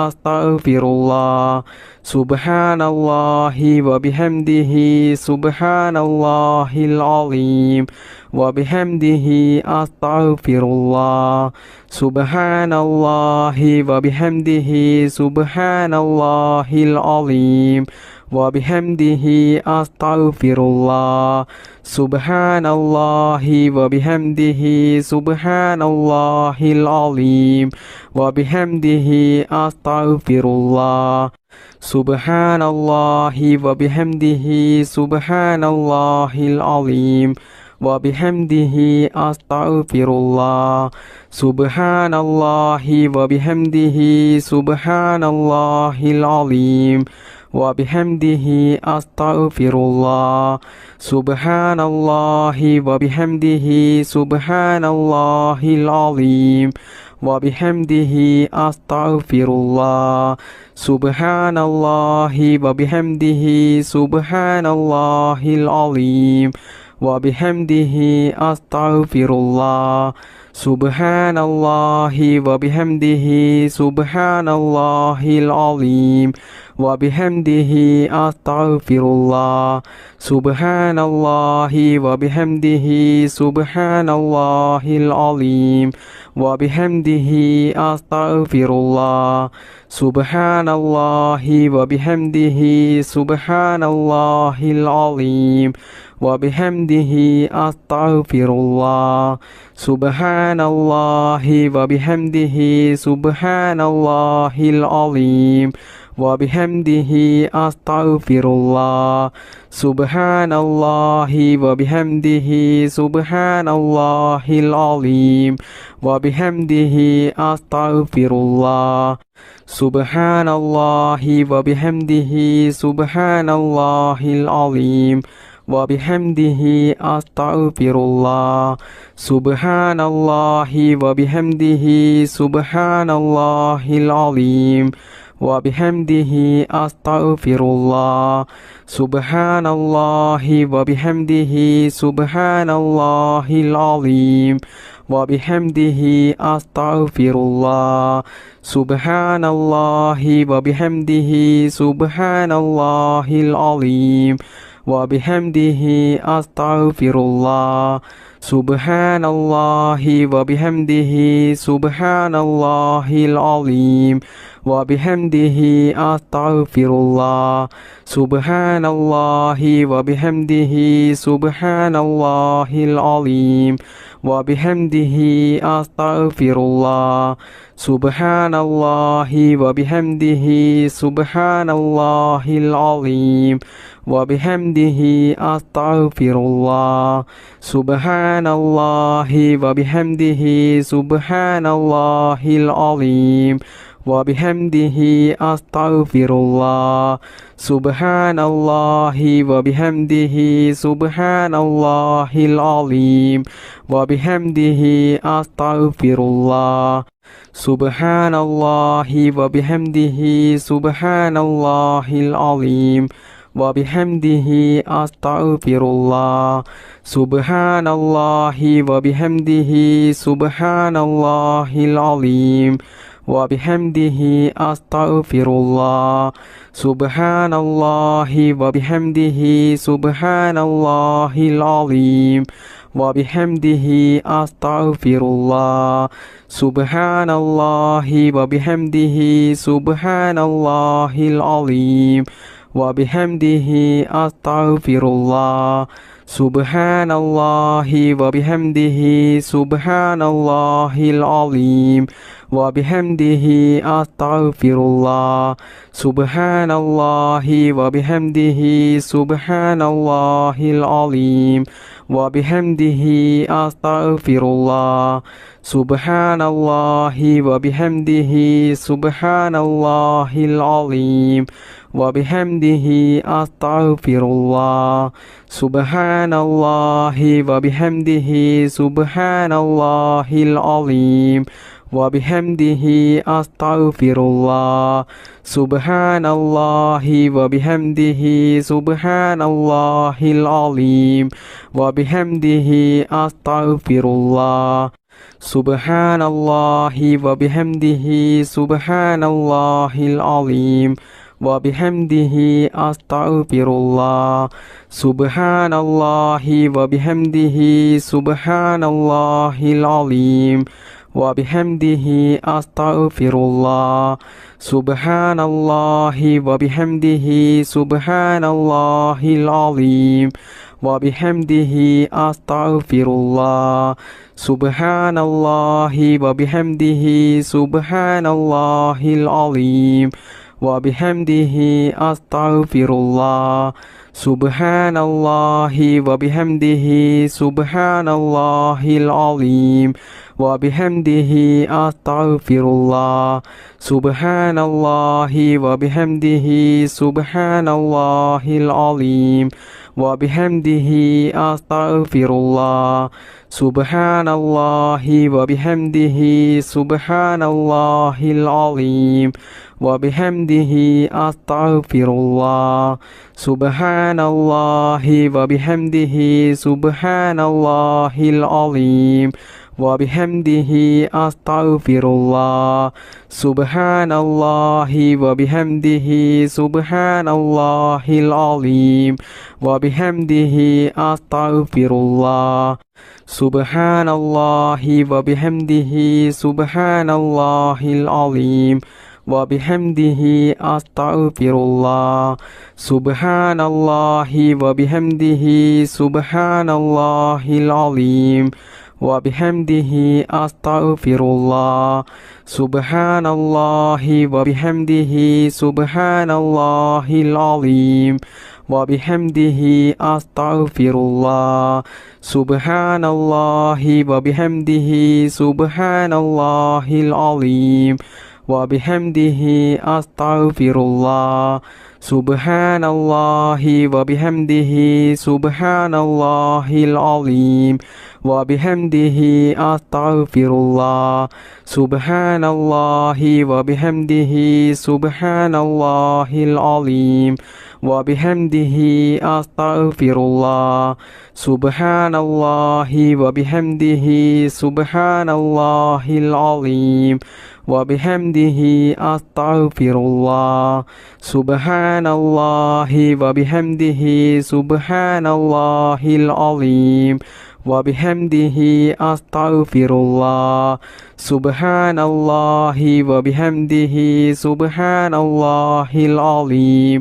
أستغفر الله سبحان الله وبحمده سبحان الله العظيم وبحمده أستغفر الله سبحان الله وبحمده سبحان الله العظيم وبحمده أستغفر الله سبحان الله وبحمده سبحان الله العظيم وبحمده أستغفر الله سبحان الله وبحمده سبحان الله العظيم وبحمده أستغفر الله سبحان الله وبحمده سبحان الله العظيم وبحمده أستغفر الله سبحان الله وبحمده سبحان الله العظيم وبحمده أستغفر الله سبحان الله وبحمده سبحان الله العظيم وبحمده أستغفر الله سبحان الله وبحمده سبحان الله العظيم وبحمده أستغفر الله سبحان الله وبحمده سبحان الله العظيم وبحمده أستغفر الله سبحان الله وبحمده سبحان الله العظيم وبحمده أستغفر الله سبحان الله وبحمده سبحان الله العظيم وبحمده أستغفر الله سبحان الله وبحمده سبحان الله العظيم وبحمده أستغفر الله سبحان الله وبحمده سبحان الله العظيم وبحمده أستغفر الله سبحان الله وبحمده سبحان الله العظيم وبحمده أستغفر الله سبحان الله وبحمده سبحان الله العظيم وبحمده أستغفر الله سبحان الله وبحمده سبحان الله العظيم وبحمده أستغفر الله سبحان الله وبحمده سبحان الله العظيم وبحمده أستغفر الله سبحان الله وبحمده سبحان الله العظيم وبحمده أستغفر الله سبحان الله وبحمده سبحان الله العظيم وبحمده أستغفر الله سبحان الله وبحمده سبحان الله العظيم وبحمده أستغفر الله سبحان الله وبحمده سبحان الله العظيم وبحمده أستغفر الله سبحان الله وبحمده سبحان الله العظيم وبحمده أستغفر الله سبحان الله وبحمده سبحان الله العظيم وبحمده أستغفر الله سبحان الله وبحمده سبحان الله العظيم وبحمده أستغفر الله سبحان الله وبحمده سبحان الله العظيم وبحمده أستغفر الله سبحان الله وبحمده سبحان الله العظيم وبحمده أستغفر الله سبحان الله وبحمده سبحان الله العظيم وبحمده أستغفر الله سبحان الله وبحمده سبحان الله العظيم وبحمده أستغفر الله سبحان الله وبحمده سبحان الله العظيم وبحمده أستغفر الله سبحان الله وبحمده سبحان الله العظيم وبحمده أستغفر الله سبحان الله وبحمده سبحان الله العظيم وبحمده أستغفر الله سبحان الله وبحمده سبحان الله العظيم وبحمده أستغفر الله سبحان الله وبحمده سبحان الله العظيم وبحمده أستغفر الله سبحان الله وبحمده سبحان الله العظيم وبحمده أستغفر الله سبحان الله وبحمده سبحان الله العظيم وبحمده أستغفر الله سبحان الله وبحمده سبحان الله العظيم وبحمده أستغفر الله سبحان الله وبحمده سبحان الله العظيم وبحمده أستغفر الله سبحان الله وبحمده سبحان الله العظيم وبحمده أستغفر الله سبحان الله وبحمده سبحان الله العظيم وبحمده أستغفر الله سبحان الله وبحمده سبحان الله العظيم وبحمده أستغفر الله سبحان الله وبحمده سبحان الله العظيم وبحمده أستغفر الله سبحان الله وبحمده سبحان الله العظيم وبحمده أستغفر الله سبحان الله وبحمده سبحان الله العظيم وبحمده أستغفر الله سبحان الله وبحمده سبحان الله العظيم وبحمده أستغفر الله سبحان الله وبحمده سبحان الله العظيم وبحمده أستغفر الله سبحان الله وبحمده سبحان الله العظيم وبحمده أستغفر الله سبحان الله وبحمده سبحان الله العظيم وبحمده أستغفر الله سبحان الله وبحمده سبحان الله العظيم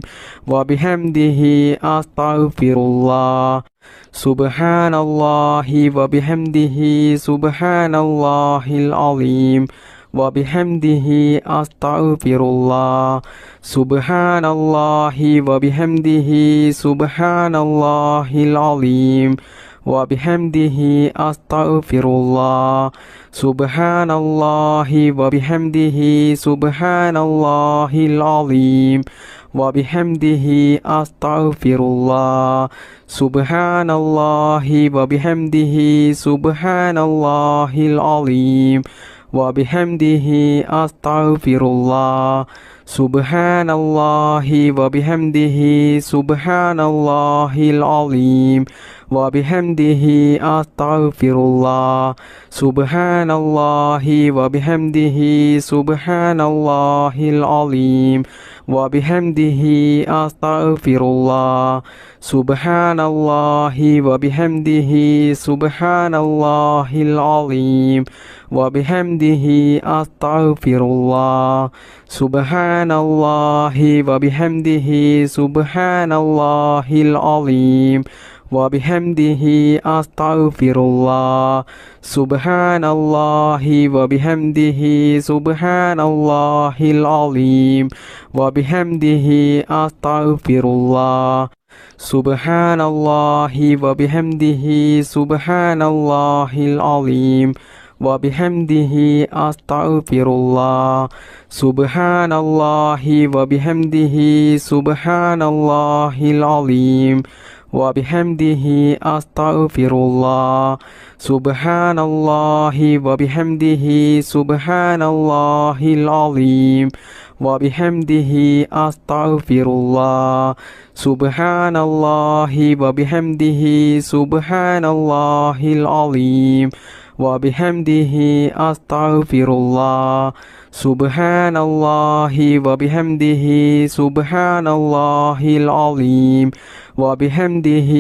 وبحمده أستغفر الله سبحان الله وبحمده سبحان الله العظيم وبحمده أستغفر الله سبحان الله وبحمده سبحان الله العظيم وبحمده أستغفر الله سبحان الله وبحمده سبحان الله العظيم وبحمده أستغفر الله سبحان الله وبحمده سبحان الله العظيم وبحمده أستغفر الله سبحان الله وبحمده سبحان الله العظيم وبحمده أستغفر الله سبحان الله وبحمده سبحان الله العظيم وبحمده أستغفر الله سبحان الله وبحمده سبحان الله العظيم وبحمده أستغفر الله سبحان الله وبحمده سبحان الله العظيم وبحمده أستغفر الله سبحان الله وبحمده سبحان الله العظيم وبحمده أستغفر الله سبحان الله وبحمده سبحان الله العظيم وبحمده أستغفر الله سبحان الله وبحمده سبحان الله العظيم وبحمده أستغفر الله سبحان الله وبحمده سبحان الله العظيم وبحمده أستغفر الله سبحان الله وبحمده سبحان الله العظيم وبحمده أستغفر الله سبحان الله وبحمده سبحان الله العظيم وبحمده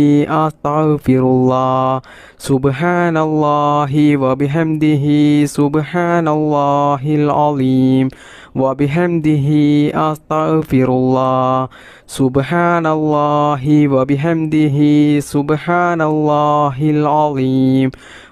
أستغفر الله سبحان الله وبحمده سبحان الله العظيم وبحمده أستغفر الله سبحان الله وبحمده سبحان الله العظيم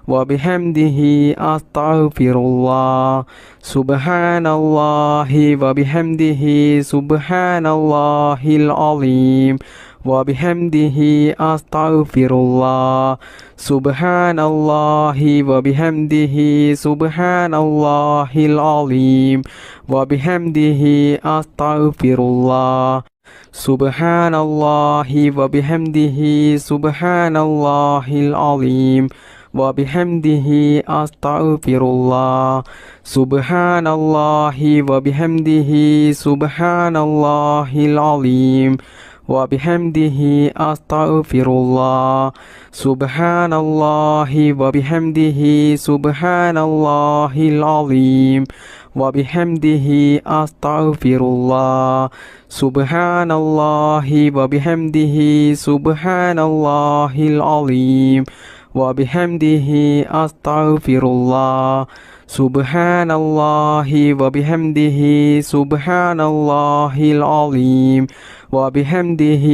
وبحمده أستغفر الله سبحان الله وبحمده سبحان الله العظيم وبحمده أستغفر الله سبحان الله وبحمده سبحان الله العظيم وبحمده أستغفر الله سبحان الله وبحمده سبحان الله العظيم وبحمده أستغفر الله سبحان الله وبحمده سبحان الله العظيم وبحمده أستغفر الله سبحان الله وبحمده سبحان الله العظيم وبحمده أستغفر الله سبحان الله وبحمده سبحان الله العظيم وبحمده أستغفر الله سبحان الله وبحمده سبحان الله العظيم وبحمده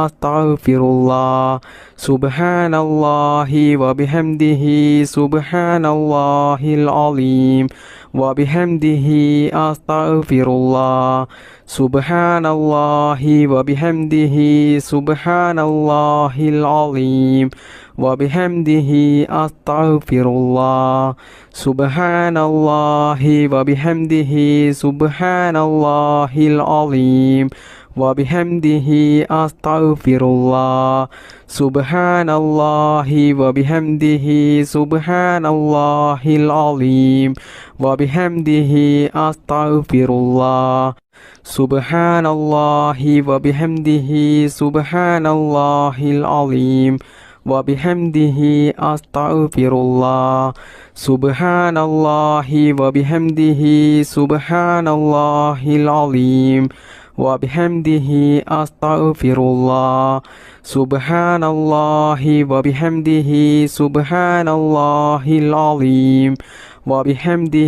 أستغفر الله سبحان الله وبحمده سبحان الله العظيم وبحمده أستغفر الله سبحان الله وبحمده سبحان الله العظيم وبحمده أستغفر الله سبحان الله وبحمده سبحان الله العظيم وبحمده أستغفر الله سبحان الله وبحمده سبحان الله العظيم وبحمده أستغفر الله سبحان الله وبحمده سبحان الله العظيم وبحمده أستغفر الله سبحان الله وبحمده سبحان الله العظيم وبحمده أستغفر الله سبحان الله وبحمده سبحان الله العظيم وبحمده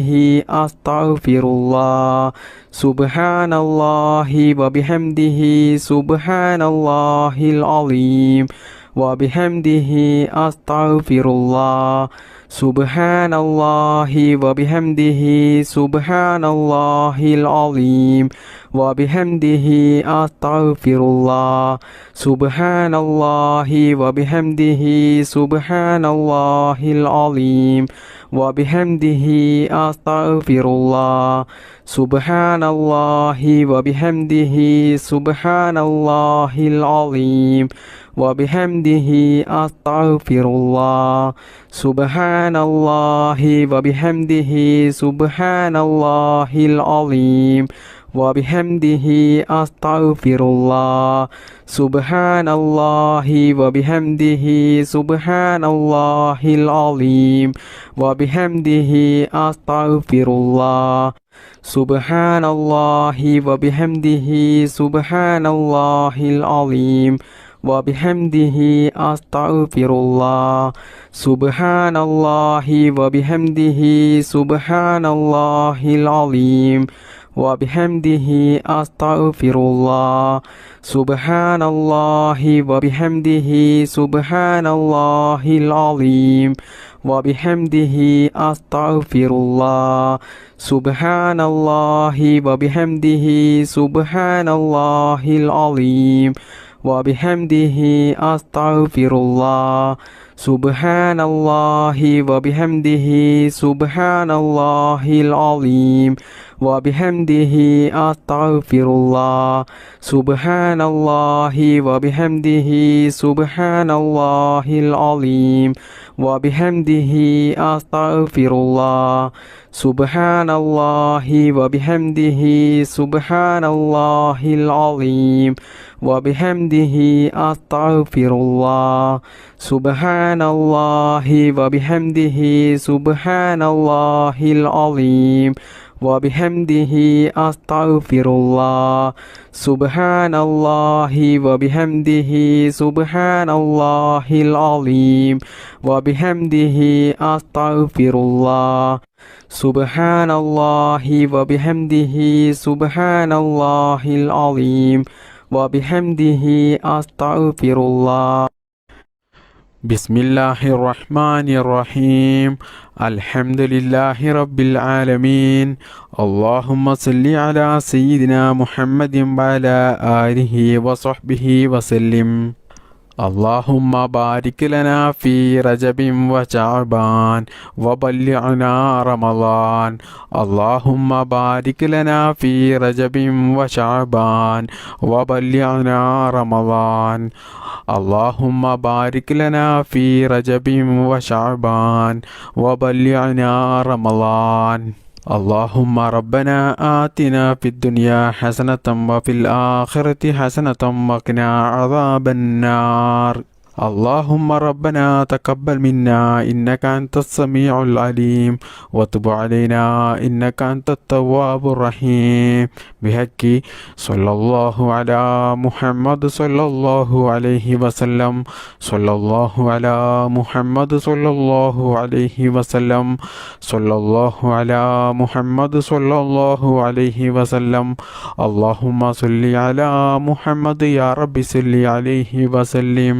أستغفر الله سبحان الله وبحمده سبحان الله العظيم وبحمده أستغفر الله سبحان الله وبحمده سبحان الله العظيم وبحمده أستغفر الله سبحان الله وبحمده سبحان الله العظيم وبحمده أستغفر الله سبحان الله وبحمده سبحان الله العظيم وبحمده أستغفر الله سبحان الله وبحمده سبحان الله العظيم وبحمده أستغفر الله سبحان الله وبحمده سبحان الله العظيم وبحمده أستغفر الله سبحان الله وبحمده سبحان الله العظيم وبحمده أستغفر الله سبحان الله وبحمده سبحان الله العظيم وبحمده أستغفر الله سبحان الله وبحمده سبحان الله العظيم وبحمده أستغفر الله سبحان الله وبحمده سبحان الله العظيم وبحمده أستغفر الله سبحان الله وبحمده سبحان الله العظيم وبحمده أستغفر الله سبحان الله وبحمده سبحان الله العظيم وبحمده أستغفر الله سبحان الله وبحمده سبحان الله العظيم وبحمده أستغفر الله سبحان الله وبحمده سبحان الله العظيم وبحمده أستغفر الله سبحان الله وبحمده سبحان الله العظيم وبحمده أستغفر الله سبحان الله وبحمده سبحان الله العظيم وبحمده أستغفر الله بسم الله الرحمن الرحيم الحمد لله رب العالمين اللهم صل على سيدنا محمد وعلى آله وصحبه وسلم اللهم بارك لنا في رجب وشعبان وبلغنا رمضان اللهم بارك لنا في رجب وشعبان وبلغنا رمضان اللهم بارك لنا في رجب وشعبان وبلغنا رمضان اللهم ربنا آتنا في الدنيا حسنة وفي الآخرة حسنة وقنا عذاب النار اللهم ربنا تقبل منا إنك أنت السميع العليم وتب علينا إنك أنت التواب الرحيم بحق صلى الله على محمد صلى الله عليه وسلم صلى الله على محمد صلى الله عليه وسلم صلى الله على محمد صلى الله عليه وسلم اللهم صل على محمد يا رب صل عليه وسلم